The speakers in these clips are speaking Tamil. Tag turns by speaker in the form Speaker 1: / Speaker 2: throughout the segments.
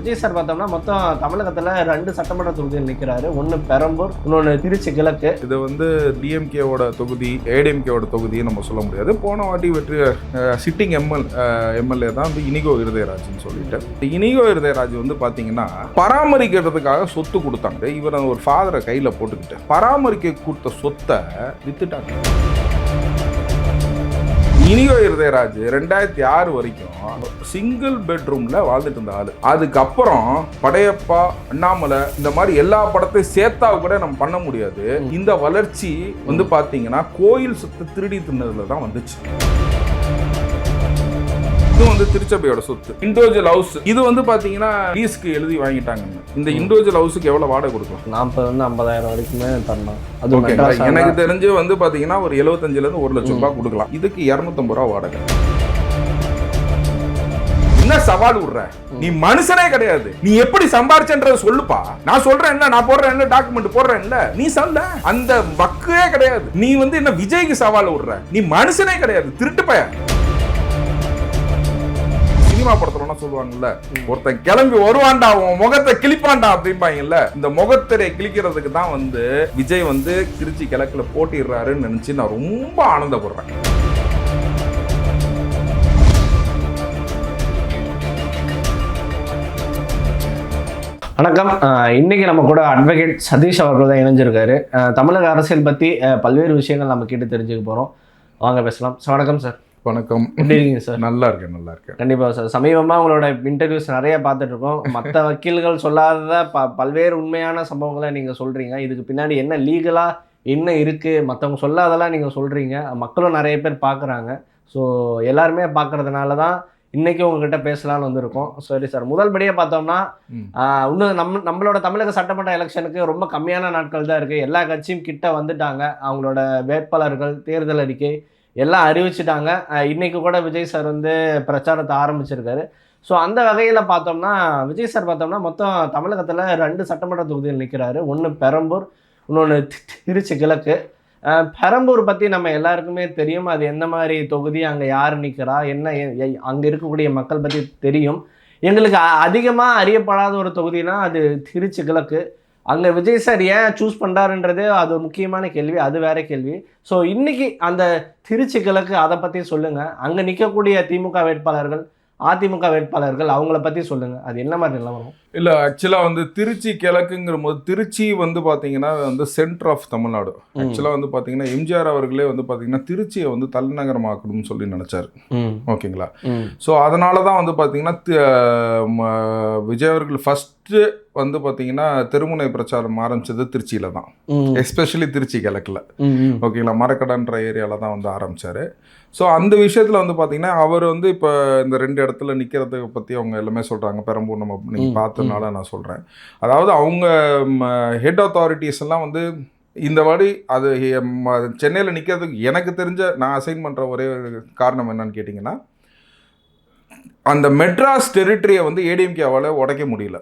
Speaker 1: விஜய் சார் பார்த்தோம்னா மொத்தம் தமிழகத்தில் 2 சட்டமன்ற தொகுதியில் நிற்கிறாரு. ஒன்று பெரம்பூர், இன்னொன்று திருச்சி கிழக்கு.
Speaker 2: இது வந்து டிஎம்கேவோட தொகுதி, ஏடிஎம்கேவோட தொகுதி நம்ம சொல்ல முடியாது. போன வாட்டி வெற்றி சிட்டிங் எம்எல்ஏ தான் வந்து இனிகோ இருதயராஜ்னு சொல்லிட்டு. இனிகோ இருதயராஜ் வந்து பார்த்தீங்கன்னா பராமரிக்கிறதுக்காக சொத்து கொடுத்தாங்க. இவர் ஒரு ஃபாதரை கையில் போட்டுக்கிட்டு பராமரிக்க கொடுத்த சொத்தை வித்துட்டாங்க. இனிகோ இருதயராஜ் 2006 வரைக்கும் சிங்கிள் பெட்ரூம்ல வாழ்ந்துட்டு இருந்த ஆளு. அதுக்கப்புறம் படையப்பா, அண்ணாமலை இந்த மாதிரி எல்லா படத்தையும் சேர்த்தா கூட நம்ம பண்ண முடியாது. இந்த வளர்ச்சி வந்து பாத்தீங்கன்னா கோயில் சொத்து திருடி தின்னதுல தான் வந்துச்சு. இது வந்து திருச்சபையோட சொத்து. இண்டிவிஜுவல் ஹவுஸ் இது வந்து பாத்தீங்கன்னா லீஸ்க்கு எழுதி வாங்கிட்டாங்க. இந்த இண்டிவிஜுவல் ஹவுஸுக்கு எவ்வளவு வாடகை கொடுக்கலாம்?
Speaker 1: 40,000 வரைக்குமே தரலாம். அது
Speaker 2: எனக்கு தெரிஞ்சு வந்து பாத்தீங்கன்னா ஒரு 75 இருந்து 1 லட்சம் ரூபாய் கொடுக்கலாம். இதுக்கு 250 ரூபாய் வாடகை. என்ன சவால் விடுற? நீ மனுஷனே கிடையாது. நீ எப்படி சம்பாரிச்சன்றத சொல்லுப்பா. நான் சொல்றேன் இல்ல, நான் போடுறேன் இல்ல, டாக்குமெண்ட் போடுறேன் இல்ல, நீ சொல்ல. அந்த வக்கே கிடையாது. நீ வந்து என்ன விஜய்க்கு சவால் விடுற? நீ மனுஷனே கிடையாது, திருட்டு பையன். சினிமா படத்துல சொல்லுவாங்கல்ல, ஒருத்தன் கிளம்பி வருவான்டா, உன் முகத்தை கிளிப்பான்டா அப்படிம்பாங்கல்ல. இந்த முகத்திரை கிளிக்கிறதுக்கு தான் வந்து விஜய் வந்து திருச்சி கிழக்குல போட்டிடுறாருன்னு நினைச்சு நான் ரொம்ப ஆனந்தப்படுறேன்.
Speaker 1: வணக்கம். இன்னைக்கு நம்ம கூட அட்வொகேட் சதீஷ் அவர்கள் தான் இணைஞ்சிருக்காரு. தமிழக அரசியல் பற்றி பல்வேறு விஷயங்கள் நம்ம கேட்டு தெரிஞ்சுக்க போகிறோம். வாங்க பேசலாம் சார். வணக்கம் சார்.
Speaker 2: வணக்கம்.
Speaker 1: எப்படி இருக்கீங்க சார்?
Speaker 2: நல்லா இருக்கேன்.
Speaker 1: கண்டிப்பாக சார். சமீபமாக உங்களோட இன்டர்வியூஸ் நிறைய பார்த்துட்டு இருக்கோம். மற்ற வக்கீல்கள் சொல்லாத பல்வேறு உண்மையான சம்பவங்களை நீங்கள் சொல்கிறீங்க. இதுக்கு பின்னாடி என்ன லீகலாக என்ன இருக்குது, மற்றவங்க சொல்லாதெல்லாம் நீங்கள் சொல்கிறீங்க. மக்களும் நிறைய பேர் பார்க்குறாங்க. ஸோ எல்லாருமே பார்க்குறதுனால தான் இன்றைக்கி உங்ககிட்ட பேசலான்னு வந்திருக்கோம். சரி சார், முதல்படியாக பார்த்தோம்னா இன்னும் நம்மளோட தமிழக சட்டமன்ற எலெக்ஷனுக்கு ரொம்ப கம்மியான நாட்கள் தான் இருக்குது. எல்லா கட்சியும் கிட்ட வந்துட்டாங்க. அவங்களோட வேட்பாளர்கள், தேர்தல் அறிக்கை எல்லாம் அறிவிச்சிட்டாங்க. இன்றைக்கி கூட விஜய் சார் வந்து பிரச்சாரத்தை ஆரம்பிச்சிருக்காரு. ஸோ அந்த வகையில் பார்த்தோம்னா விஜய் சார் பார்த்தோம்னா மொத்தம் தமிழகத்தில் 2 சட்டமன்ற தொகுதியில் நிற்கிறாரு. ஒன்று பெரம்பூர், இன்னொன்று திருச்சி கிழக்கு. பெரம்பூர் பற்றி நம்ம எல்லாருக்குமே தெரியும். அது எந்த மாதிரி தொகுதி, அங்கே யார் நிற்கிறா, என்ன அங்கே இருக்கக்கூடிய மக்கள் பற்றி தெரியும். எங்களுக்கு அதிகமாக அறியப்படாத ஒரு தொகுதினா அது திருச்சி கிழக்கு. அங்கே விஜய் சார் ஏன் சூஸ் பண்ணுறாருன்றது அது ஒரு முக்கியமான கேள்வி, அது வேற கேள்வி. ஸோ இன்றைக்கி அந்த திருச்சி கிழக்கு அதை பற்றி சொல்லுங்கள். அங்கே நிற்கக்கூடிய திமுக வேட்பாளர்கள், அதிமுக வேட்பாளர்கள், அவங்கள பற்றி சொல்லுங்கள். அது என்ன மாதிரி எல்லாம் வரும்?
Speaker 2: இல்லை, ஆக்சுவலாக வந்து திருச்சி கிழக்குங்கிற போது திருச்சி வந்து பார்த்தீங்கன்னா வந்து சென்டர் ஆஃப் தமிழ்நாடு. ஆக்சுவலாக வந்து பார்த்தீங்கன்னா எம்ஜிஆர் அவர்களே வந்து பார்த்தீங்கன்னா திருச்சியை வந்து தலைநகரமாக்கணும்னு சொல்லி நினச்சாரு. ஓகேங்களா? ஸோ அதனால தான் வந்து பார்த்தீங்கன்னா விஜய் அவர்கள் ஃபஸ்ட்டு வந்து பார்த்தீங்கன்னா தெருமுனை பிரச்சாரம் ஆரம்பிச்சது திருச்சியில் தான், எஸ்பெஷலி திருச்சி கிழக்கில். ஓகேங்களா? மரக்கடன்ற ஏரியாவில் தான் வந்து ஆரம்பித்தார். ஸோ அந்த விஷயத்தில் வந்து பார்த்தீங்கன்னா அவர் வந்து இப்போ இந்த 2 இடத்துல நிற்கிறதுக்கு பற்றி அவங்க எல்லாமே சொல்கிறாங்க. பெரம்பூர் நம்ம நீங்கள் பார்த்ததுனால நான் சொல்கிறேன். அதாவது அவங்க ஹெட் அத்தாரிட்டிஸ் எல்லாம் வந்து இந்த வாடி அது சென்னையில் நிற்கிறதுக்கு எனக்கு தெரிஞ்ச நான் அசைன் பண்ணுற ஒரே காரணம் என்னன்னு கேட்டிங்கன்னா, அந்த மெட்ராஸ் டெரிட்டரியை வந்து ஏடிஎம்கேவால் உடைக்க முடியல.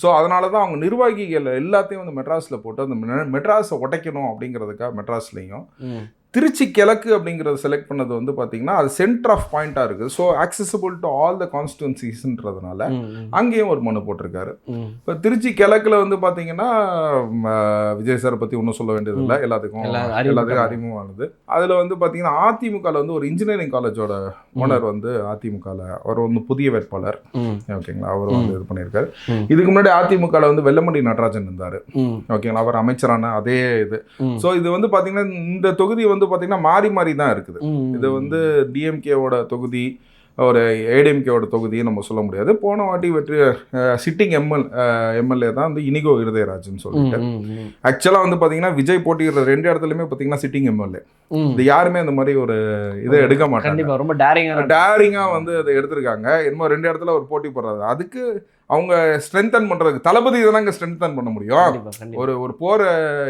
Speaker 2: ஸோ அதனால தான் அவங்க நிர்வாகிகள் எல்லாத்தையும் வந்து மெட்ராஸில் போட்டு அந்த மெட்ராஸை உடைக்கணும் அப்படிங்கிறதுக்காக மெட்ராஸ்லேயும் திருச்சி கிழக்கு அப்படிங்கிறத செலக்ட் பண்ணது வந்து பார்த்தீங்கன்னா அது சென்டர் ஆஃப் பாயிண்ட்டாக இருக்குது. So accessible to all the கான்ஸ்டிடுவன்சிஸ்ன்றதுனால அங்கேயும் ஒரு மனு போட்டிருக்காரு. இப்போ திருச்சி கிழக்கில் வந்து பார்த்தீங்கன்னா விஜய் சாரை பற்றி ஒன்றும் சொல்ல வேண்டியதில்லை, எல்லாத்துக்கும் அறிமுகமானது. அதில் வந்து பார்த்தீங்கன்னா அதிமுகவில் வந்து ஒரு இன்ஜினியரிங் காலேஜோட ஓனர் வந்து அதிமுகவில் அவர் வந்து புதிய வேட்பாளர். ஓகேங்களா? அவர் வந்து இது பண்ணியிருக்காரு. இதுக்கு முன்னாடி அதிமுகவில் வந்து வெல்லமண்டி நடராஜன் இருந்தார். ஓகேங்களா? அவர் அமைச்சரான அதே இது. ஸோ இது வந்து பார்த்தீங்கன்னா இந்த தொகுதி வந்து பார்த்தீங்கன்னா மாறி மாறி தான் இருக்குது. இது வந்து டிஎம்கேவோட தொகுதி, ஒரு ஏடிஎம்கேவோட தொகுதியை நம்ம சொல்ல முடியாது. போன வாட்டி வெற்றி சிட்டிங் எம்எல்ஏ தான் வந்து இனிகோ இருதயராஜ்னு சொல்லிட்டு. ஆக்சுவலாக வந்து பார்த்தீங்கன்னா விஜய் போட்டிடுற 2 இடத்துலையுமே பார்த்தீங்கன்னா சிட்டிங் எம்எல்ஏ. இது யாருமே அந்த மாதிரி ஒரு இதை எடுக்க மாட்டாங்க. ரொம்ப டேரிங்காக வந்து அதை எடுத்திருக்காங்க. இன்னும் 2 இடத்துல ஒரு போட்டி போடுறாரு. அதுக்கு அவங்க ஸ்ட்ரென்தன் பண்ணுறதுக்கு தளபதி தானே ஸ்ட்ரென்தன் பண்ண முடியும். ஒரு போரை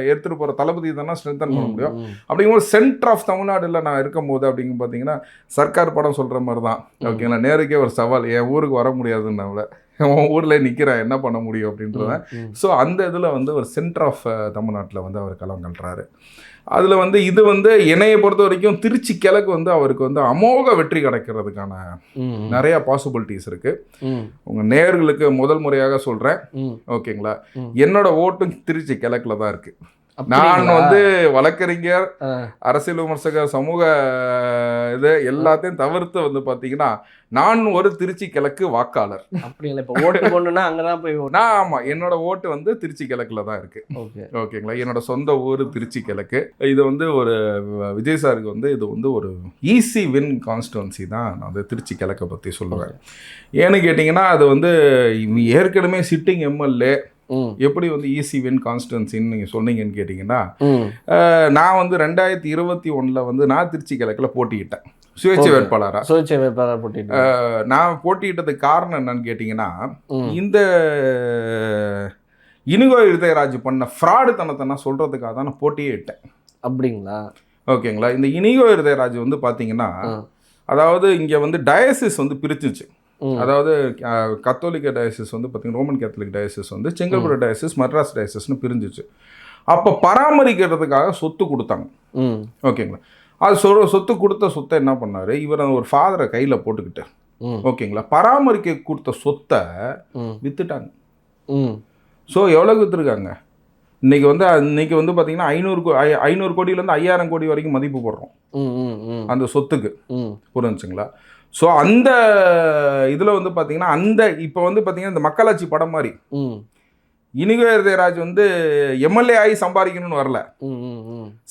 Speaker 2: எடுத்துகிட்டு போகிற தளபதி தானே ஸ்ட்ரென்தன் பண்ண முடியும். அப்படிங்கும்போது சென்டர் ஆஃப் தமிழ்நாடுல நான் இருக்கும் போது அப்படிங்க பார்த்தீங்கன்னா சர்க்கார் படம் சொல்கிற மாதிரி தான். ஓகேங்களா? நேருக்கே ஒரு சவால், என் ஊருக்கு வர முடியாதுன்னு உன் ஊரில் நிற்கிறேன் என்ன பண்ண முடியும் அப்படின்றத. ஸோ அந்த இதில் வந்து ஒரு சென்டர் ஆஃப் தமிழ்நாட்டில் வந்து அவர் களம் கல்றாரு. அதில் வந்து இது வந்து என்னையை பொறுத்த வரைக்கும் திருச்சி கிழக்கு வந்து அவருக்கு வந்து அமோக வெற்றி கிடைக்கிறதுக்கான நிறைய பாசிபிலிட்டிஸ் இருக்குது. உங்கள் நேயர்களுக்கு முதல் முறையாக சொல்கிறேன், ஓகேங்களா, என்னோட ஓட்டும் திருச்சி கிழக்கில் தான் இருக்குது. நான் வந்து வழக்கறிஞர், அரசியல் விமர்சகர், சமூக இது எல்லாத்தையும் தவிர்த்து வந்து பார்த்தீங்கன்னா நான் ஒரு திருச்சி கிழக்கு வாக்காளர்.
Speaker 1: அப்படிங்களா? இப்போ ஓட்டு போடணும்னா அங்கே தான் போய்
Speaker 2: நான் ஆமாம், என்னோட ஓட்டு வந்து திருச்சி கிழக்கில் தான் இருக்கு. ஓகேங்களா, என்னோட சொந்த ஊர் திருச்சி கிழக்கு. இது வந்து ஒரு விஜய் சாருக்கு வந்து இது வந்து ஒரு ஈஸி வின் கான்ஸ்டுவன்சி தான். நான் வந்து திருச்சி கிழக்கை பற்றி சொல்லுவேன். ஏன்னு கேட்டிங்கன்னா அது வந்து ஏற்கனவே சிட்டிங் எம்எல்ஏ எப்படி வந்து ஈஸி வின் கான்ஸ்டன்சின்னு நீங்கள் சொன்னீங்கன்னு கேட்டிங்கன்னா, நான் வந்து 2021 வந்து நான் திருச்சி கிழக்கில் போட்டியிட்டேன் சுயேட்சை வேட்பாளராக போட்டிட்டேன். நான் போட்டியிட்டதுக்கு காரணம் என்னன்னு கேட்டிங்கன்னா, இந்த இனிகோ இருதயராஜ் பண்ண ஃப்ராடு தனத்தை நான் சொல்கிறதுக்காக தான் நான் போட்டியே இட்டேன்.
Speaker 1: அப்படிங்களா?
Speaker 2: ஓகேங்களா. இந்த இனிகோ இருதயராஜ் வந்து பார்த்தீங்கன்னா, அதாவது இங்கே வந்து டயசிஸ் வந்து பிரிச்சுச்சு. அதாவது கத்தோலிக்க டயசிஸ் வந்து பார்த்தீங்கன்னா ரோமன் கேத்தலிக் டயசிஸ் வந்து செங்கல்பட்டு டயசிஸ், மட்ராஸ் டயசிஸ்னு பிரிஞ்சிச்சு. அப்போ பராமரிக்கிறதுக்காக சொத்து கொடுத்தாங்க. ஓகேங்களா. அது சொத்து கொடுத்த சொத்தை என்ன பண்ணார், இவர் ஒரு ஃபாதரை கையில் போட்டுக்கிட்டார். ஓகேங்களா. பராமரிக்க கொடுத்த சொத்தை விற்றுட்டாங்க. ஸோ எவ்வளோ விற்றுருக்காங்க இன்னைக்கு வந்து பார்த்தீங்கன்னா 500 கோடியிலேருந்து 5000 கோடி வரைக்கும் மதிப்பு போடுறோம் அந்த சொத்துக்கு. புரிஞ்சுங்களா. ஸோ அந்த இதில் வந்து பார்த்தீங்கன்னா இப்போ வந்து பார்த்தீங்கன்னா இந்த மக்களாட்சி படம் மாதிரி இனிகோ இருதயராஜ் வந்து எம்எல்ஏ ஆகி சம்பாதிக்கணும்னு வரல,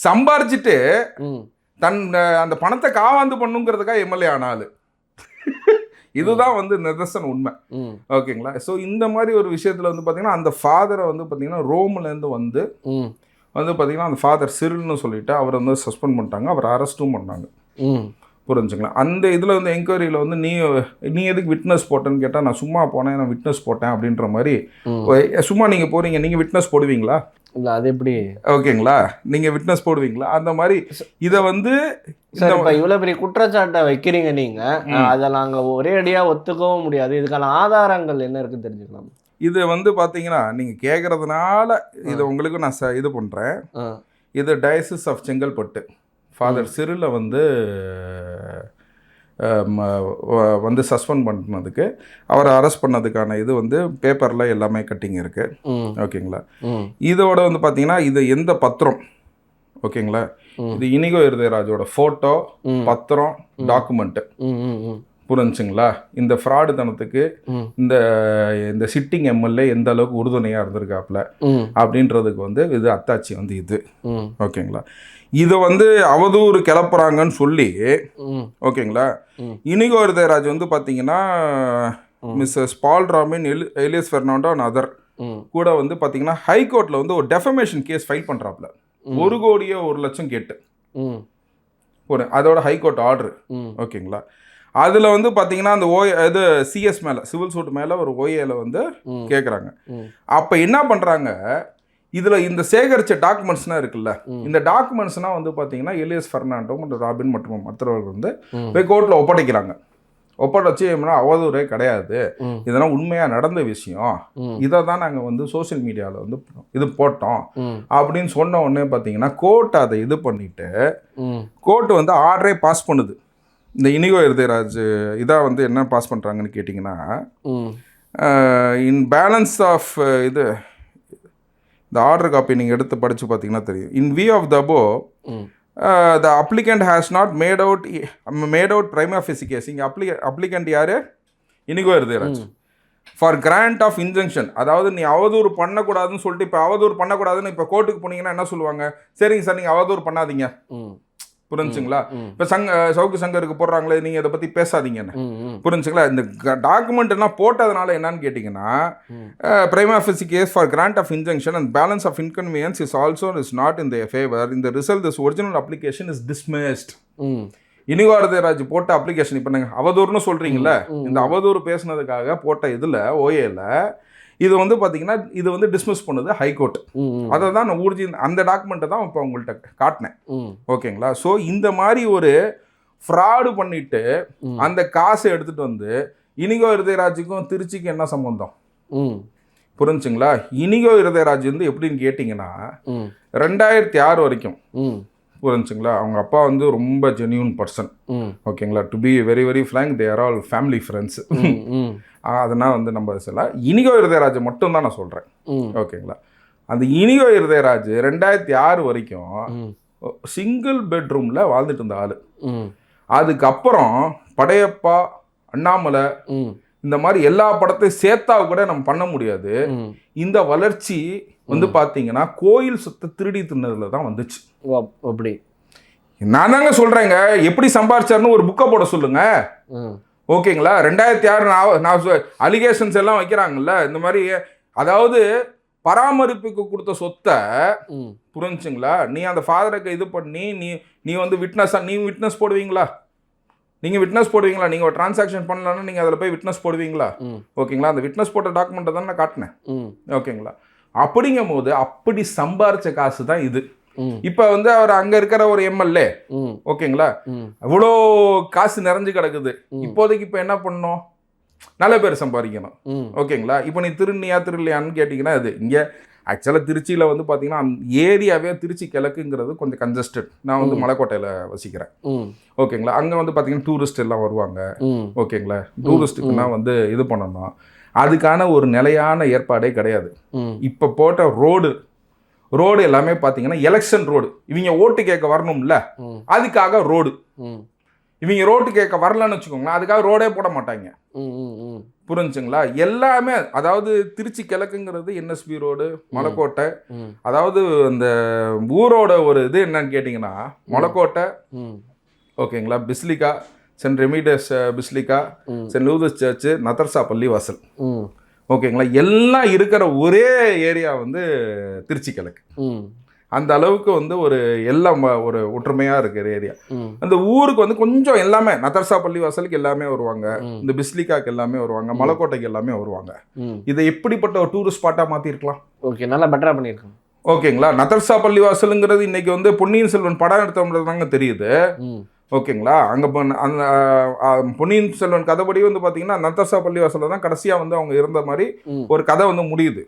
Speaker 2: சம்பாரிச்சுட்டு அந்த பணத்தை காவாந்து பண்ணுங்கிறதுக்காக எம்எல்ஏ ஆனாலு. இதுதான் வந்து நிதர்சன உண்மை. ஓகேங்களா. ஸோ இந்த மாதிரி ஒரு விஷயத்தில் வந்து பார்த்தீங்கன்னா அந்த ஃபாதரை வந்து பார்த்தீங்கன்னா ரோம்லேருந்து வந்து பார்த்தீங்கன்னா அந்த ஃபாதர் சிரில்னு சொல்லிட்டு அவரை வந்து சஸ்பெண்ட் பண்ணிட்டாங்க, அவர் அரெஸ்ட்டும் பண்ணாங்க. புரிஞ்சுங்களா. அந்த இதில் வந்து என்கொயரியில் வந்து நீ எதுக்கு விட்னஸ் போட்டேன்னு கேட்டால், நான் சும்மா போனேன், நான் விட்னஸ் போட்டேன் அப்படின்ற மாதிரி. சும்மா நீங்கள் போகிறீங்க, நீங்கள் விட்னஸ் போடுவீங்களா?
Speaker 1: இல்லை, அது எப்படி?
Speaker 2: ஓகேங்களா, நீங்கள் விட்னஸ் போடுவீங்களா? அந்த மாதிரி இதை வந்து
Speaker 1: இவ்வளோ பெரிய குற்றச்சாட்டை வைக்கிறீங்க நீங்கள், அதை நாங்கள் ஒரே அடியாக ஒத்துக்கவும் முடியாது. இதுக்கான ஆதாரங்கள் என்ன இருக்குன்னு தெரிஞ்சுக்கலாம்.
Speaker 2: இது வந்து பார்த்தீங்கன்னா நீங்கள் கேட்குறதுனால இதை உங்களுக்கு நான் இது பண்ணுறேன். இது டயசிஸ் ஆஃப் செங்கல்பட்டு ஃபாதர் சிரிலை வந்து சஸ்பெண்ட் பண்ணதுக்கு, அவரை அரெஸ்ட் பண்ணதுக்கான இது வந்து பேப்பரில் எல்லாமே கட்டிங் இருக்குது. ஓகேங்களா. இதோட வந்து பார்த்தீங்கன்னா இது எந்த பத்திரம், ஓகேங்களா, இது இனிகோ இருதயராஜோட ஃபோட்டோ, பத்திரம், டாக்குமெண்ட்டு. புரிஞ்சுங்களா. இந்த ஃப்ராடு தனத்துக்கு இந்த சிட்டிங் எம்எல்ஏ எந்த அளவுக்கு உறுதுணையாக இருந்திருக்காப்புல அப்படின்றதுக்கு வந்து இது அத்தாட்சி வந்து இது. ஓகேங்களா. இதை வந்து அவதூறு கிளப்புறாங்கன்னு சொல்லி, ஓகேங்களா, இனிகோ இருதயராஜ் வந்து பார்த்தீங்கன்னா Mrs Paul Robin, Elias Fernando and other கூட வந்து பார்த்தீங்கன்னா ஹைகோர்ட்டில் வந்து ஒரு டெஃபமேஷன் கேஸ் ஃபைல் பண்ணுறாப்புல. 1 கோடியே 1 லட்சம் கேட்டு அதோட ஹைகோர்ட் ஆர்டர். ஓகேங்களா. அதில் வந்து பார்த்தீங்கன்னா அந்த இது சிஎஸ் மேலே, சிவில் சூட் மேலே ஒரு ஓஏல வந்து கேட்குறாங்க. அப்போ என்ன பண்ணுறாங்க, இதில் இந்த சேகரித்த டாக்குமெண்ட்ஸ்னால் இருக்குல்ல, இந்த டாக்குமெண்ட்ஸ்னால் வந்து பார்த்தீங்கன்னா எலியஸ் பெர்னாண்டோ மற்றும் ராபின் மற்றும் மற்றவர்கள் வந்து போய் கோர்ட்டில் ஒப்படைக்கிறாங்க. ஒப்படைச்சு அவதூறே கிடையாது, இதெல்லாம் உண்மையாக நடந்த விஷயம், இதை தான் நாங்கள் வந்து சோசியல் மீடியாவில் வந்து இது போட்டோம் அப்படின்னு சொன்ன உடனே பார்த்தீங்கன்னா கோர்ட் அதை இது பண்ணிட்டு கோர்ட்டு வந்து ஆர்டரே பாஸ் பண்ணுது. இந்த இனிகோ இருதயராஜ் இதாக வந்து என்ன பாஸ் பண்ணுறாங்கன்னு கேட்டிங்கன்னா, இன் பேலன்ஸ் ஆஃப் இது இந்த ஆர்டர் காப்பி நீங்கள் எடுத்து படித்து பார்த்தீங்கன்னா தெரியும். In view of the above the applicant has not made out prima facie case. இங்கே அப்ளிகண்ட் யார்? Inigo Irudayaraj. For grant of injunction, அதாவது நீ அவதூறு பண்ணக்கூடாதுன்னு சொல்லிட்டு, இப்போ அவதூறு பண்ணக்கூடாதுன்னு இப்போ கோர்ட்டுக்கு போனீங்கன்னா என்ன சொல்லுவாங்க, சரிங்க சார் நீங்கள் அவதூறு பண்ணாதீங்க. புரிஞ்சுங்களா. இப்போ சவுக்கு சங்கருக்கு போடுறாங்களே, நீங்கள் இதை பற்றி பேசாதீங்கன்னு. புரிஞ்சுங்களா. இந்த டாக்குமெண்ட் எல்லாம் போட்டதுனால என்னன்னு கேட்டிங்கன்னா, prima facie case for grant of injunction and balance of inconvenience is also is not in their favour. இந்த result this original application is dismissed. Inigo Irudayaraj போட்ட அப்ளிகேஷன், இப்போ நீங்கள் அவதூறுன்னு சொல்கிறீங்கள, இந்த அவதூறு பேசுனதுக்காக போட்ட இதில் ஓஏல இது வந்து பார்த்தீங்கன்னா இது வந்து டிஸ்மிஸ் பண்ணுது ஹைகோர்ட். அதை தான் நான் அந்த டாக்குமெண்ட்டை தான் இப்போ உங்கள்கிட்ட காட்டினேன். ஓகேங்களா. ஸோ இந்த மாதிரி ஒரு ஃப்ராடு பண்ணிட்டு அந்த காசை எடுத்துகிட்டு வந்து இனிகோ இருதயராஜுக்கும் திருச்சிக்கும் என்ன சம்பந்தம்?
Speaker 1: ம்
Speaker 2: புரிஞ்சுங்களா? இனிகோ இருதயராஜ் வந்து எப்படின்னு கேட்டிங்கன்னா 2006 வரைக்கும் புரிஞ்சுங்களா, அவங்க அப்பா வந்து ரொம்ப ஜென்யூன் பர்சன். ஓகேங்களா, to be very very frank they are all family friends. அதனால் வந்து நம்ம சொல்ல இனிகோ இருதயராஜ் மட்டும் தான் நான் சொல்கிறேன். ஓகேங்களா, அந்த இனிகோ இருதயராஜ் 2006 வரைக்கும் சிங்கிள் பெட்ரூமில் வாழ்ந்துட்டு இருந்த ஆள். அதுக்கப்புறம் படையப்பா, அண்ணாமலை இந்த மாதிரி எல்லா படத்தையும் சேர்த்தா கூட நம்ம பண்ண முடியாது. இந்த வளர்ச்சி வந்து பார்த்தீங்கன்னா கோயில் சொத்தை திருடி தின்னதுல தான் வந்துச்சு.
Speaker 1: அப்படி
Speaker 2: நான் தாங்க சொல்கிறேங்க. எப்படி சம்பாரிச்சாருன்னு ஒரு புக்கை போட சொல்லுங்க. ஓகேங்களா, 2006 நான் அலிகேஷன்ஸ் எல்லாம் வைக்கிறாங்கல்ல இந்த மாதிரி. அதாவது பராமரிப்புக்கு கொடுத்த சொத்தை புரிஞ்சுங்களா, நீ அந்த ஃபாதருக்கு இது பண்ணி நீ வந்து விட்னஸ் போடுவீங்களா? நீங்கள் விட்னஸ் போடுவீங்களா? நீங்கள் ஒரு டிரான்சாக்ஷன் பண்ணலான்னு நீங்கள் அதில் போய் விட்னஸ் போடுவீங்களா? ஓகேங்களா, அந்த விட்னஸ் போட்ட டாக்குமெண்ட்டை தான் நான் காட்டினேன். ஓகேங்களா, அப்படிங்கும் போது அப்படி சம்பாரிச்ச காசு தான் இது. இப்போ வந்து அவர் அங்கே இருக்கிற ஒரு எம்எல்ஏ, ஓகேங்களா, அவ்வளோ காசு நிறைஞ்சு கிடக்குது. இப்போதைக்கு இப்போ என்ன பண்ணணும்? நல்ல பேர் சம்பாதிக்கணும். ஓகேங்களா, இப்போ நீ திருடலையான்னு கேட்டிங்கன்னா அது இங்கே ஆக்சுவலாக திருச்சியில் வந்து பார்த்தீங்கன்னா ஏரியாவே திருச்சி கிழக்குங்கிறது கொஞ்சம் கன்ஜஸ்டட். நான் வந்து மலைக்கோட்டையில் வசிக்கிறேன். ஓகேங்களா, அங்கே வந்து பார்த்தீங்கன்னா டூரிஸ்ட் எல்லாம் வருவாங்க. ஓகேங்களா, டூரிஸ்ட்டுக்குன்னா வந்து இது பண்ணணும், அதுக்கான ஒரு நிலையான ஏற்பாடே கிடையாது. இப்போ போட்ட ரோடு எல்லாமே பார்த்தீங்கன்னா எலெக்ஷன் ரோடு. இவங்க ஓட்டு கேட்க வரணும்ல, அதுக்காக ரோடு. இவங்க ரோட்டு கேட்க வரலன்னு வச்சுக்கோங்களேன், அதுக்காக ரோடே போட மாட்டாங்க. புரிஞ்சுங்களா, எல்லாமே அதாவது திருச்சி கிழக்குங்கிறது என்எஸ்பி ரோடு, மலைக்கோட்டை. அதாவது அந்த ஊரோட ஒரு இது என்னன்னு கேட்டிங்கன்னா மலைக்கோட்டை, ஓகேங்களா, பிஸ்லிகா, சென்ட் ரெமிடஸ் பிஸ்லிகா, சென்ட் லூதர்ஸ் சர்ச்சு, நதர்சா பள்ளிவாசல். ஓகேங்களா, எல்லாம் இருக்கிற ஒரே ஏரியா வந்து திருச்சி கிழக்கு. அந்த அளவுக்கு வந்து ஒரு எல்லாம் ஒரு ஒற்றுமையாக இருக்கிற ஏரியா. அந்த ஊருக்கு வந்து கொஞ்சம் எல்லாமே நதர்சா பள்ளிவாசலுக்கு எல்லாமே வருவாங்க, இந்த பிஸ்லிகாக்கு எல்லாமே வருவாங்க, மலைக்கோட்டைக்கு எல்லாமே வருவாங்க. இதை எப்படிப்பட்ட ஒரு டூரிஸ்ட் ஸ்பாட்டாக மாற்றிருக்கலாம்.
Speaker 1: ஓகே, நல்லா பெட்டராக பண்ணியிருக்கோம்.
Speaker 2: ஓகேங்களா, நதர்சா பள்ளிவாசலுங்கிறது இன்னைக்கு வந்து பொன்னியின் செல்வன் படம் எடுத்தோம்ன்றது தாங்க தெரியுது. ஓகேங்களா, அங்கே அந்த பொன்னியின் செல்வன் கதைப்படி வந்து பார்த்தீங்கன்னா நதர்சா பள்ளிவாசலில் தான் கடைசியாக வந்து அவங்க இருந்த மாதிரி ஒரு கதை வந்து முடியுது.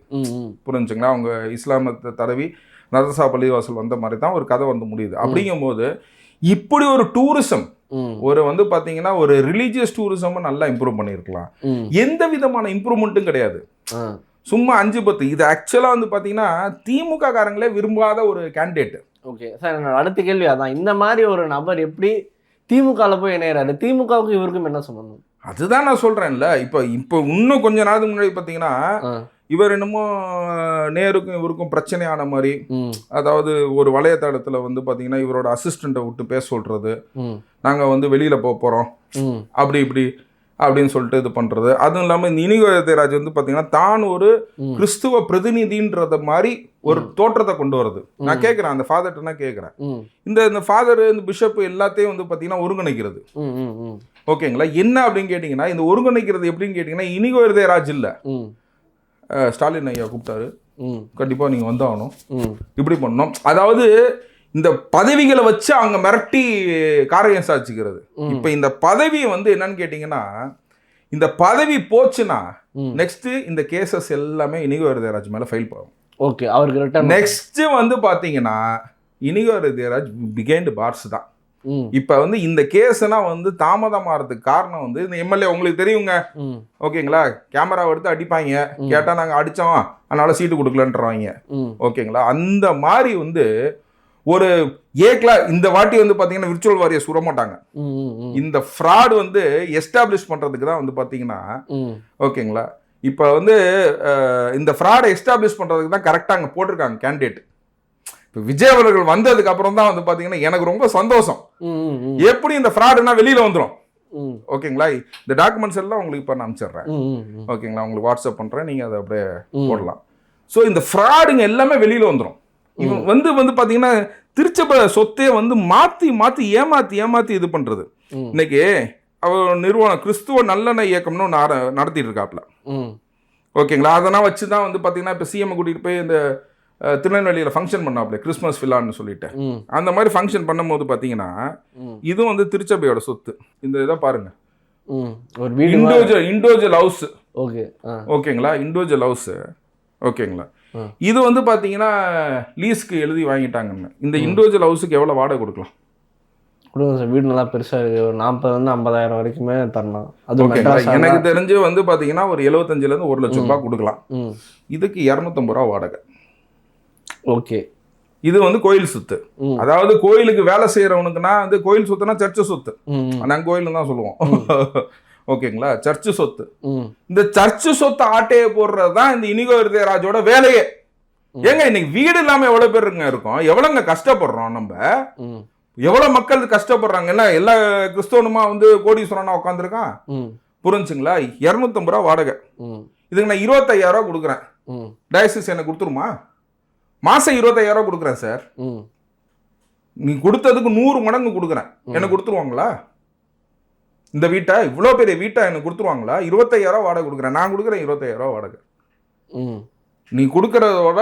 Speaker 2: புரிஞ்சுங்களா, அவங்க இஸ்லாமத்தை தடவி நதர்சா பள்ளிவாசல் வந்த மாதிரி தான் ஒரு கதை வந்து முடியுது. அப்படிங்கும்போது இப்படி ஒரு டூரிசம் ஒரு வந்து பார்த்தீங்கன்னா ஒரு ரிலீஜியஸ் டூரிசமும் நல்லா இம்ப்ரூவ் பண்ணியிருக்கலாம். எந்த விதமான இம்ப்ரூவ்மெண்ட்டும் கிடையாது, சும்மா 5-10. இது ஆக்சுவலாக வந்து பார்த்தீங்கன்னா திமுக காரங்களே விரும்பாத ஒரு கேண்டிடேட்.
Speaker 1: ஓகே சார், என்னோட அடுத்த கேள்வி அதான், இந்த மாதிரி ஒரு நபர் எப்படி திமுகவில் போய் இணையறாரு? திமுகவுக்கு இவருக்கும் என்ன சொல்லணும்? அதுதான்
Speaker 2: நான் சொல்கிறேன்ல. இப்போ இன்னும் கொஞ்ச நாளுக்கு முன்னாடி பார்த்தீங்கன்னா இவர் என்னமோ நேருக்கும் இவருக்கும் பிரச்சனையான மாதிரி, அதாவது ஒரு வலைத்தளத்தில் வந்து பார்த்தீங்கன்னா இவரோட அசிஸ்டண்ட்டை விட்டு பேச சொல்கிறது, நாங்கள் வந்து வெளியில் போகிறோம் அப்படி இப்படி அப்படின்னு சொல்லிட்டு இது பண்ணுறது. அதுவும் இல்லாமல் இந்த இனிகோ இருதயராஜ் வந்து பார்த்தீங்கன்னா தான் ஒரு கிறிஸ்துவ பிரதிநிதின்றத மாதிரி ஒரு தோற்றத்தை கொண்டு வருது. நான் கேட்குறேன், அந்த ஃபாதர்கிட்ட நான் கேட்குறேன், இந்த ஃபாதர் இந்த பிஷப் எல்லாத்தையும் வந்து பார்த்தீங்கன்னா ஒருங்கிணைக்கிறது. ஓகேங்களா, என்ன அப்படின்னு கேட்டிங்கன்னா இந்த ஒருங்கிணைக்கிறது எப்படின்னு கேட்டிங்கன்னா இனிகோ இருதயராஜ் இல்லை, ஸ்டாலின் ஐயா கூப்பிட்டாரு, கண்டிப்பாக நீங்கள் வந்தாகணும், இப்படி பண்ணணும். அதாவது இந்த பதவிகளை வச்சு அவங்க மிரட்டி காரியம் சாதிச்சுக்கிறது. இப்போ இந்த பதவி வந்து என்னன்னு கேட்டிங்கன்னா இந்த பதவி போச்சுன்னா நெக்ஸ்ட் இந்த கேசஸ் எல்லாமே இனிகோ இருதயராஜ் மேலே ஃபைல் பண்ணும்.
Speaker 1: ஓகே, அவருக்கு
Speaker 2: நெக்ஸ்ட் வந்து பார்த்தீங்கன்னா இனிகோ இருதயராஜ் பிகைண்ட் பார்ஸ் தான். இப்போ வந்து இந்த கேஸ்னா வந்து தாமதமாகிறதுக்கு காரணம் வந்து இந்த எம்எல்ஏ உங்களுக்கு தெரியுங்க. ஓகேங்களா, கேமரா எடுத்து அடிப்பாங்க, கேட்டால் நாங்கள் அடித்தோம் அதனால சீட்டு கொடுக்கலன்றவாங்க. ஓகேங்களா, அந்த மாதிரி வந்து ஒரு இந்த வாட்டி வந்து பார்த்தீங்கன்னா விர்ச்சுவல் வாரியர்ஸ் சுட மாட்டாங்க. இந்த ஃப்ராட் வந்து எஸ்டாப்ளிஷ் பண்ணுறதுக்கு தான் வந்து பார்த்தீங்கன்னா ஓகேங்களா, இப்போ வந்து இந்த ஃப்ராடை எஸ்டாப்ளிஷ் பண்ணுறதுக்கு தான் கரெக்டாக அங்கே போட்டிருக்காங்க கேண்டிடேட். இப்போ விஜய் அவர்கள் வந்ததுக்கு அப்புறம் தான் வந்து பார்த்தீங்கன்னா எனக்கு ரொம்ப சந்தோஷம். எப்படி இந்த ஃப்ராடுனா வெளியில் வந்துடும். ஓகேங்களா, இந்த டாக்குமெண்ட்ஸ் எல்லாம் உங்களுக்கு இப்போ நான் அனுப்பிச்சிடுறேன். ஓகேங்களா, உங்களுக்கு வாட்ஸ்அப் பண்ணுறேன், நீங்கள் அதை அப்படியே போடலாம். ஸோ இந்த ஃப்ராடுங்க எல்லாமே வெளியில் வந்துடும். இவன் வந்து பார்த்தீங்கன்னா திருச்சபை சொத்தையை வந்து ஏமாற்றி இது பண்ணுறது. இன்னைக்கு அவர் நிறுவனம் கிறிஸ்துவ நல்லெண்ணெய் இயக்கம்னு நடத்திட்டு இருக்காப்புல. ஓகேங்களா, அதெல்லாம் வச்சு தான் வந்து பார்த்தீங்கன்னா இப்போ சிஎம் கூட்டிகிட்டு போய் இந்த திருநெல்வேலியில் ஃபங்க்ஷன் பண்ணாப்புல கிறிஸ்மஸ் விழான்னு சொல்லிட்டு அந்த மாதிரி ஃபங்க்ஷன் பண்ணும்போது பார்த்தீங்கன்னா இதுவும் வந்து திருச்சபையோட சொத்து. இந்த இதை பாருங்க,
Speaker 1: ஒரு வீடு
Speaker 2: இண்டிவிஜுவல் ஹவுஸ்.
Speaker 1: ஓகே.
Speaker 2: ஓகேங்களா, இண்டிவிஜுவல் ஹவுஸ். ஓகேங்களா, இது வந்து பார்த்தீங்கன்னா லீஸ்க்கு எழுதி வாங்கிட்டாங்கன்னு. இந்த இண்டிவிஜுவல் ஹவுஸுக்கு எவ்வளோ வாடகை கொடுக்கலாம்?
Speaker 1: கொடுங்க சார், வீடு நல்லா பெருசாக இருக்குது, ஒரு 40,000-50,000 வரைக்குமே தரலாம். அது
Speaker 2: எனக்கு தெரிஞ்சு வந்து பார்த்தீங்கன்னா ஒரு 75,000 1 லட்சம் ரூபாய் கொடுக்கலாம். இதுக்கு 250 ரூபா வாடகை.
Speaker 1: ஓகே.
Speaker 2: இது வந்து கோயில் சொத்து. அதாவது கோயிலுக்கு வேலை செய்யறவனுக்குன்னா வந்து கோயில் சொத்துனா சர்ச்சு சொத்து, நாங்கள் கோயில் தான் சொல்லுவோம். ஓகேங்களா, சர்ச்சு சொத்து. இந்த சர்ச்சு சொத்து ஆட்டையை போடுறது தான் இந்த இனிகோ இருதயராஜோட வேலையே. ஏங்க இன்னைக்கு வீடு இல்லாம எவ்வளவு பேருங்க இருக்கோம், எவ்வளவுங்க கஷ்டப்படுறோம், நம்ம எவ்வளவு மக்கள் கஷ்டப்படுறாங்க. எல்லா கிறிஸ்தவனுமா வந்து கோடீஸ்வரனா உட்காந்துருக்கான். புரிஞ்சுங்களா, 250 ரூபா வாடகை. இதுக்கு நான் 25,000 ரூபா கொடுக்குறேன். டயசிஸ் எனக்கு கொடுத்துருமா? மாசம் 25,000 ரூபா கொடுக்குறேன் சார். நீ கொடுத்ததுக்கு 100 மடங்கு கொடுக்குறேன், எனக்கு கொடுத்துருவாங்களா? இந்த வீட்டை, இவ்வளோ பெரிய வீட்டை எனக்கு கொடுத்துருவாங்களா? 25,000 ரூபா வாடகை கொடுக்குறேன், நான் கொடுக்குறேன் 25,000 ரூபா வாடகை. நீ கொடுக்கறதோட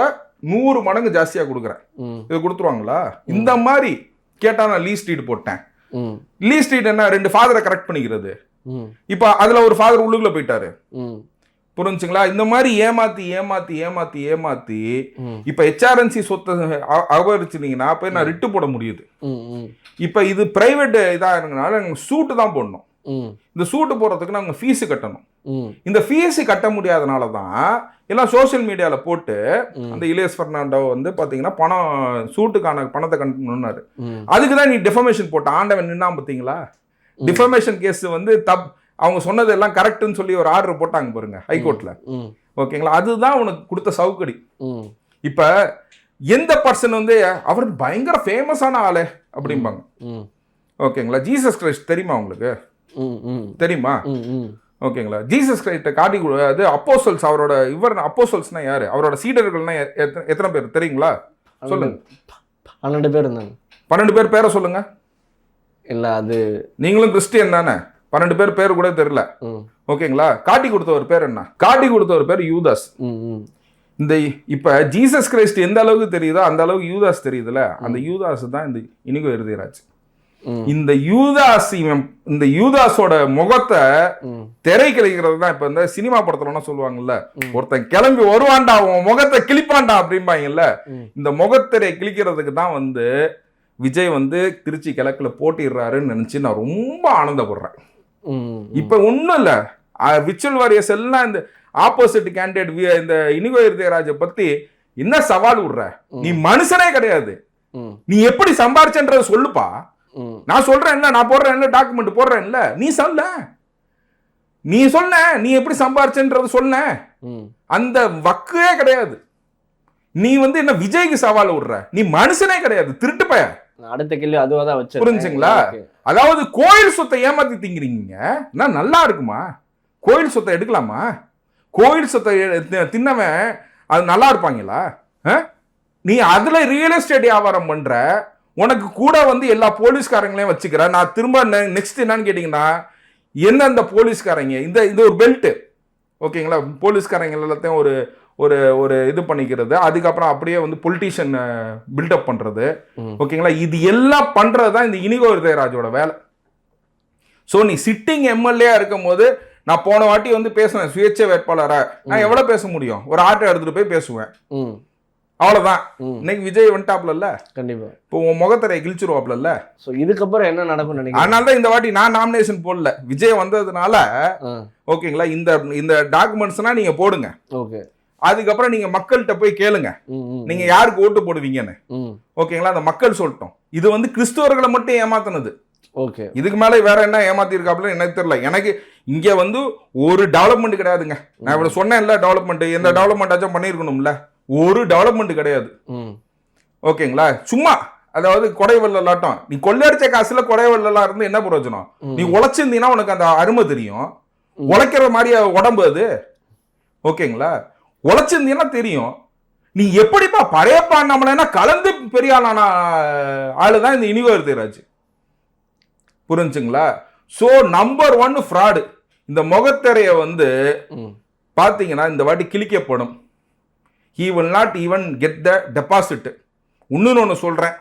Speaker 2: 100 மடங்கு ஜாஸ்தியாக கொடுக்குறேன், இது கொடுத்துருவாங்களா? இந்த மாதிரி கேட்டா நான் லீஸ் டீட் போட்டேன். லீஸ் டீட் என்ன, 2 ஃபாதரை கரெக்ட் பண்ணிக்கிறது. இப்போ அதுல ஒரு ஃபாதர் உள்ளுக்குள்ள போயிட்டாரு. புரிஞ்சுங்களா, இந்த மாதிரி ஏமாத்தி ஏமாத்தி ஏமாத்தி ஏமாத்தி இப்ப HRNC சொத்தை அபகரிச்சிருந்தீங்கன்னா அப்ப நான் ரிட்டு போட முடியுது. இப்ப இது பிரைவேட் இதா இருந்தனால சூட்டு தான் போடணும். இந்த சூட்டு போடுறதுக்கு நாங்கள் ஃபீஸு கட்டணும். இந்த ஃபீஸு கட்ட முடியாதனால தான் எல்லாம் சோசியல் மீடியாவில் போட்டு அந்த இலியஸ் பெர்னாண்டோ வந்து பார்த்தீங்கன்னா பணம் சூட்டுக்கான பணத்தை கட்டணும்னாரு. அதுக்கு தான் நீ டிஃபமேஷன் போட்ட ஆண்டவன் நின்னா பார்த்தீங்களா? டிஃபமேஷன் கேஸ் வந்து அவங்க சொன்னது எல்லாம் கரெக்ட்னு சொல்லி ஒரு ஆர்டர் போட்டாங்க பாருங்க ஹைகோர்ட்ல. ஓகேங்களா, அதுதான் உனக்கு கொடுத்த சவுக்கடி. இப்ப எந்த பர்சன் வந்து அவர் பயங்கர ஃபேமஸான ஆளு அப்படிம்பாங்க. ஓகேங்களா, ஜீசஸ் கிரைஸ்ட் தெரியுமா உங்களுக்கு? தெரியுமா? ஓகேங்களா, ஜீசஸ் கிரைஸ்ட காட்டி அது அப்போஸ்தலர்ஸ், அவரோட அப்போஸ்தலர்ஸ்னா யாரு, அவரோட சீடர்கள்னா எத்தனை பேர் தெரியுங்களா? சொல்லுங்க.
Speaker 1: 12 பேர் இருந்தாங்க.
Speaker 2: 12 பேர் பேரை சொல்லுங்க.
Speaker 1: இல்ல அது
Speaker 2: நீங்களும் கிறிஸ்டியன் தானே, 12 பேர் பேர் கூட தெரியல. ஓகேங்களா, காட்டி கொடுத்த ஒரு பேர் என்ன? காட்டி கொடுத்த ஒரு பேர் யூதாஸ். இந்த இப்ப ஜீசஸ் கிரைஸ்ட் எந்த அளவுக்கு தெரியுதோ அந்த அளவுக்கு யூதாஸ் தெரியுதுல, அந்த யூதாஸ் தான் இந்த இனிகோ இருதயராஜ். இந்த யூதாஸோட முகத்தை திரை கிழிக்கிறது தான் இப்ப இந்த சினிமா படத்துல சொல்லுவாங்கல்ல, ஒருத்தன் கிளம்பி வருவான்டா அவன் முகத்தை கிழிப்பான்டா அப்படிம்பாங்கல்ல. இந்த முகத்திரை கிழிக்கிறதுக்கு தான் வந்து விஜய் வந்து திருச்சி கிழக்குல போட்டிடுறாருன்னு நினைச்சு நான் ரொம்ப ஆனந்தப்படுறேன். இப்ப ஒண்ணும் இல்ல, விர்ச்சுவல் வாரியர்ஸ் எல்லாம் இந்த ஆப்போசிட் கேண்டிடேட் இந்த இனிகோ இருதயராஜ பத்தி என்ன சவால் விடுற? நீ மனுஷனே கிடையாது, நீ எப்படி சம்பாரிச்சன்றத சொல்லுப்பா. நான் சொல்றேன் இல்ல, நான் போடுறேன் இல்ல, டாக்குமெண்ட் போடுறேன் இல்ல, நீ சொல்ல, நீ எப்படி சம்பாரிச்சன்றத சொல்ல. அந்த வக்கே கிடையாது. நீ வந்து என்ன விஜய்க்கு சவால் விடுற? நீ மனுஷனே கிடையாது, திருட்டு பைய.
Speaker 1: அடுத்த கேள்வி அதுவா தான் வச்சு,
Speaker 2: புரிஞ்சுங்களா? அதாவது கோயில் சொத்தை ஏமாத்தி திங்கிறீங்க, நல்லா இருக்குமா? கோயில் சொத்தை எடுக்கலாமா? கோயில் சொத்தை தின்னவன் அது நல்லா இருப்பாங்களா? நீ அதுல ரியல் எஸ்டேட் வியாபாரம் பண்ற, உனக்கு கூட வந்து எல்லா போலீஸ்காரங்களையும் வச்சுக்கிற. நான் திரும்ப நெக்ஸ்ட் என்னன்னு கேட்டீங்கன்னா, எந்தெந்த போலீஸ்காரங்க இது ஒரு பெல்ட். ஓகேங்களா, போலீஸ்காரங்க எல்லாத்தையும் ஒரு ஒரு ஒரு இது பண்ணிக்கிறது, அதுக்கப்புறம் அப்படியே வந்து பொலிட்டீஷியன் பில்டப் பண்றது. ஓகேங்களா, இது எல்லாம் பண்றதுதான் இந்த இனிகோ இருதயராஜோட வேலை. ஸோ நீ சிட்டிங் எம்எல்ஏ இருக்கும் போது, நான் போன வாட்டி வந்து பேசுவேன் சுயேட்சை வேட்பாளரா, நான் எவ்வளவு பேச முடியும்? ஒரு ஆட்டோ எடுத்துட்டு போய் பேசுவேன், அவ்வளவுதான். இன்னைக்கு விஜய் வந்துட்டாப்ல, கண்டிப்பா இப்போ உன் முகத்தரை கிழிச்சிருவாப்ல. சோ இதுக்கப்புறம் என்ன நடக்கும் நினைக்கிறேன். அதனால தான் இந்த வாட்டி நான் நாமினேஷன் போடல, விஜய் வந்ததுனால. ஓகேங்களா, இந்த டாக்குமெண்ட்ஸ்னா நீங்க போடுங்க. ஓகே, அதுக்கப்புறம் நீங்க மக்கள்கிட்ட போய் கேளுங்க நீங்க யாருக்கு ஓட்டு போடுவீங்கன்னு. ஓகேங்களா, அந்த மக்கள் சொல்லட்டும். இது வந்து கிறிஸ்தவர்களை மட்டும் ஏமாத்தினது. ஓகே, இதுக்கு மேல வேற என்ன ஏமாத்தி இருக்காப்ல எனக்கு தெரியல. எனக்கு இங்க வந்து ஒரு டெவலப்மெண்ட் கிடையாதுங்க. நான் இவ்வளவு சொன்னேன்ல, டெவலப்மெண்ட் எந்த டெவலப்மெண்ட் ஆச்சும் பண்ணிருக்கணும்ல, ஒரு டெவலப்மெண்ட் கிடையாது. ஓகேங்களா, சும்மா அதாவது கொடை வெள்ளலாட்டம். நீ கொள்ளடிச்ச காசுல கொடை வெள்ளலாம் இருந்து என்ன பிரயோஜனம்? நீ உழைச்சிருந்தீங்கன்னா உனக்கு அந்த அருமை தெரியும். உழைக்கிற மாதிரி உடம்பு அது. ஓகேங்களா, உழைச்சிருந்தீங்கன்னா தெரியும். நீ எப்படிப்பா பழையப்பா நம்மள கலந்து பெரிய ஆளான ஆளுதான் இந்த இனிகோ இருதயராஜ். புரிஞ்சுங்களா? So number 1 fraud. இந்த முகத்திரைய வந்து பாத்தீங்கன்னா இந்த வாட்டி கிழிக்கப்படும். he will not even get the deposit. இன்னொன்னு சொல்றேன்,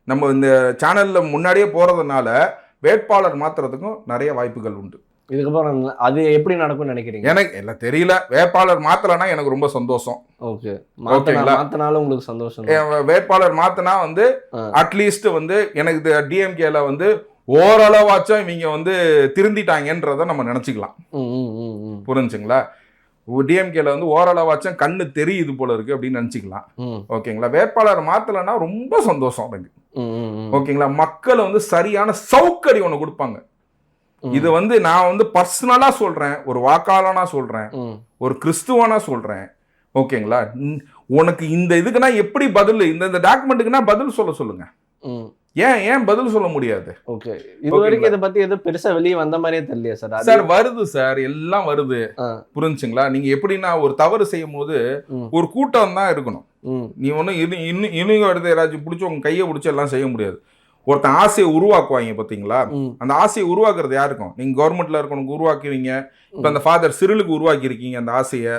Speaker 2: நம்ம இந்த சேனல்ல முன்னாடியே போறதுனால வேட்பாளர் மாத்துறதுக்கும் நிறைய வாய்ப்புகள் உண்டு.
Speaker 1: இதுக்கப்புறம் அது எப்படி நடக்கும்னு நினைக்கிறீங்க?
Speaker 2: எனக்கு எல்லாம் தெரியல. வேட்பாளர் மாத்தலைன்னா எனக்கு ரொம்ப சந்தோஷம்.
Speaker 1: ஓகே,
Speaker 2: ஓகேங்களா?
Speaker 1: மாத்தினாலும் உங்களுக்கு சந்தோஷம்.
Speaker 2: வேட்பாளர் மாத்தினா வந்து அட்லீஸ்ட் வந்து எனக்கு டிஎம்கேல வந்து ஓரளவாச்சும் இவங்க வந்து திருந்திட்டாங்கன்றத நம்ம நினைச்சுக்கலாம். புரிஞ்சுங்களா? டிஎம்கேல வந்து ஓரளவாச்சும் கண்ணு தெரியுது போல இருக்கு அப்படின்னு நினைச்சுக்கலாம். ஓகேங்களா? வேட்பாளர் மாத்தலைன்னா ரொம்ப சந்தோஷம் எனக்கு. ஓகேங்களா? மக்கள் வந்து சரியான சவுக்கடி ஒண்ணு கொடுப்பாங்க. இது வந்து நான் வந்து பர்சனலா சொல்றேன், ஒரு வாக்காளனா சொல்றேன், ஒரு கிறிஸ்துவனா சொல்றேன். ஓகேங்களா? உனக்கு இந்த இதுக்குன்னா எப்படி பதில், இந்த டாக்குமெண்ட்டுக்குன்னா பதில் சொல்லுங்க. ஏன் பதில் சொல்ல முடியாது?
Speaker 1: ஓகே, இது வரைக்கும் இத பத்தி எதுவும் பெருசா வெளியே வந்த மாதிரியே தெரியலையா சார்?
Speaker 2: சார் வருது சார், எல்லாம் வருது. புரிஞ்சுங்களா? நீங்க எப்படின்னா ஒரு தவறு செய்யும் போது ஒரு கூட்டம் தான் இருக்கணும். நீ ஒண்ணு இன்னும் எடுத்து யாராச்சும் பிடிச்சி உங்க கையை பிடிச்சி எல்லாம் செய்ய முடியாது. ஒருத்தன் ஆசையை உருவாக்குவாங்க பாத்தீங்களா? அந்த ஆசையை உருவாக்குறது யாருக்கும்? நீங்க கவர்மெண்ட்ல இருக்கணும் உருவாக்குவீங்க. இப்ப அந்த ஃபாதர் சிறிலுக்கு உருவாக்கி இருக்கீங்க அந்த ஆசையை.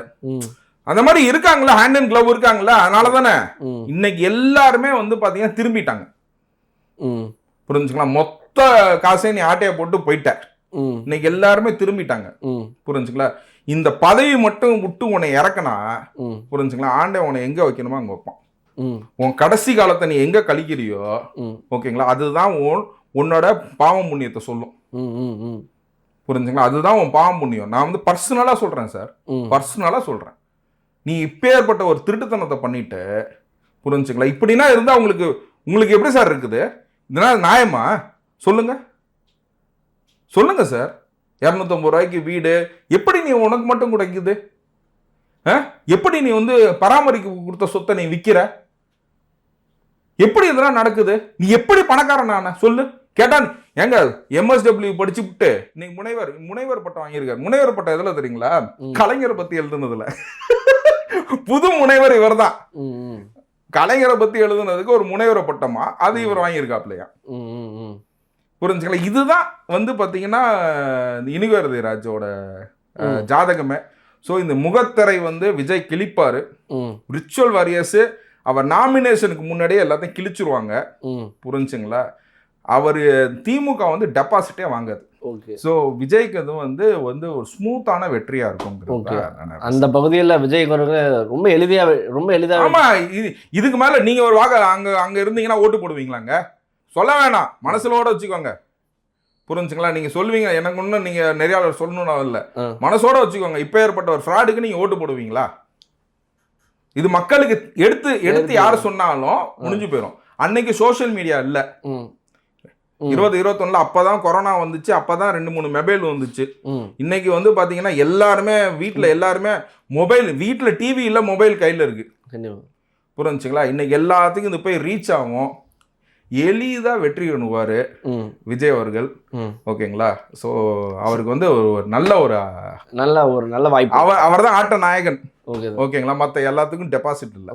Speaker 2: அந்த மாதிரி இருக்காங்களா, ஹேண்ட் அண்ட் கிளவ் இருக்காங்களா? அதனாலதானே இன்னைக்கு எல்லாருமே வந்து பாத்தீங்கன்னா திரும்பிட்டாங்க. புரிஞ்சுங்களா? மொத்த காசையும் நீ ஆட்டையை போட்டு போயிட்ட. இன்னைக்கு எல்லாருமே திரும்பிட்டாங்க. புரிஞ்சுங்களா? இந்த பதவி மட்டும் விட்டு உன்னை இறக்கனா, புரிஞ்சுங்களா, ஆண்டை உன்னை எங்க வைக்கணுமோ அங்க வைப்பான். உன் கடைசி காலத்தை நீ எங்க கழிக்கிறியோ, ஓகேங்களா, அதுதான் உன்னோட பாவம் புண்ணியத்தை சொல்லும். புரிஞ்சுங்களா? அதுதான் உன் பாவம் புண்ணியம். நான் வந்து பர்சனலா சொல்றேன் சார், பர்சனலா சொல்றேன். நீ இப்பேற்பட்ட ஒரு திருட்டுத்தனத்தை பண்ணிட்டு, புரிஞ்சுங்களா, இப்படின்னா இருந்தா உங்களுக்கு எப்படி சார் இருக்குது? இதனால் நியாயமா? சொல்லுங்க சொல்லுங்க சார். 250 ரூபாய்க்கு வீடு எப்படி நீ உனக்கு மட்டும் கிடைக்குது? எப்படி நீ வந்து பராமரிக்க கொடுத்த சொத்தை நீ விற்கிற? எப்படி இதெல்லாம் நடக்குது? நீ எப்படி பணக்காரன் ஆன சொல்லு கேட்டா? எங்க MSW படிச்சு விட்டு நீங்க முனைவர் பட்டம் வாங்கியிருக்காரு. முனைவர் பட்டம் எதுல தெரியுங்களா? கலைஞரை பத்தி எழுதுனதுல. புது முனைவர் இவர் தான். கலைஞரை பத்தி எழுதுனதுக்கு ஒரு முனைவர பட்டமா அது இவர் வாங்கியிருக்காப்லையா? புரிஞ்சுங்களா? இதுதான் வந்து பாத்தீங்கன்னா இனிவேர்தி ராஜோட ஜாதகமே. ஸோ இந்த முகத்திரை வந்து விஜய் கிழிப்பாரு. ரிச்சுவல் வாரியர்ஸ் அவர் நாமினேஷனுக்கு முன்னாடியே எல்லாத்தையும் கிழிச்சிருவாங்க. புரிஞ்சுங்களா? அவர் திமுக வந்து டெபாசிட்டே வாங்காது. ஸோ விஜய்க்கு அது வந்து ஒரு ஸ்மூத்தான வெற்றியா இருக்கும்.
Speaker 1: அந்த பகுதியில் விஜய் ரொம்ப எளிதா.
Speaker 2: ஆமா, இதுக்கு மேல நீங்க ஒரு அங்க இருந்தீங்கன்னா ஓட்டு போடுவீங்களாங்க? சொல்ல வேணாம், மனசுலோட வச்சுக்கோங்க. புரிஞ்சுங்களா? நீங்க சொல்லுவீங்க, எனக்கு ஒன்றும் நீங்க நிறைய சொல்லணும்னு இல்லை, மனசோட வச்சுக்கோங்க. இப்ப ஏற்பட்ட ஒரு ஃப்ராடுக்கு நீங்க ஓட்டு போடுவீங்களா? இது மக்களுக்கு எடுத்து யார் சொன்னாலும் முடிஞ்சு போயிடும். அன்னைக்கு சோசியல் மீடியா இல்ல. 2021 அப்பதான் கொரோனா வந்துச்சு. அப்பதான் 2-3 மொபைல் வந்துச்சு. இன்னைக்கு வந்து பாத்தீங்கன்னா எல்லாருமே எல்லாருமே மொபைல், வீட்டுல டிவி இல்ல, மொபைல் கையில இருக்கு. புரிஞ்சுங்களா? இன்னைக்கு எல்லாத்துக்கும் இது போய் ரீச் ஆகும். எளிதா வெற்றி பண்ணுவாரு விஜய் அவர்கள். ஓகேங்களா? ஸோ அவருக்கு வந்து ஒரு நல்ல வாய்ப்பு. அவர் தான் ஆட்ட நாயகன். ஓகேங்களா? மற்ற எல்லாத்துக்கும் டெபாசிட் இல்லை.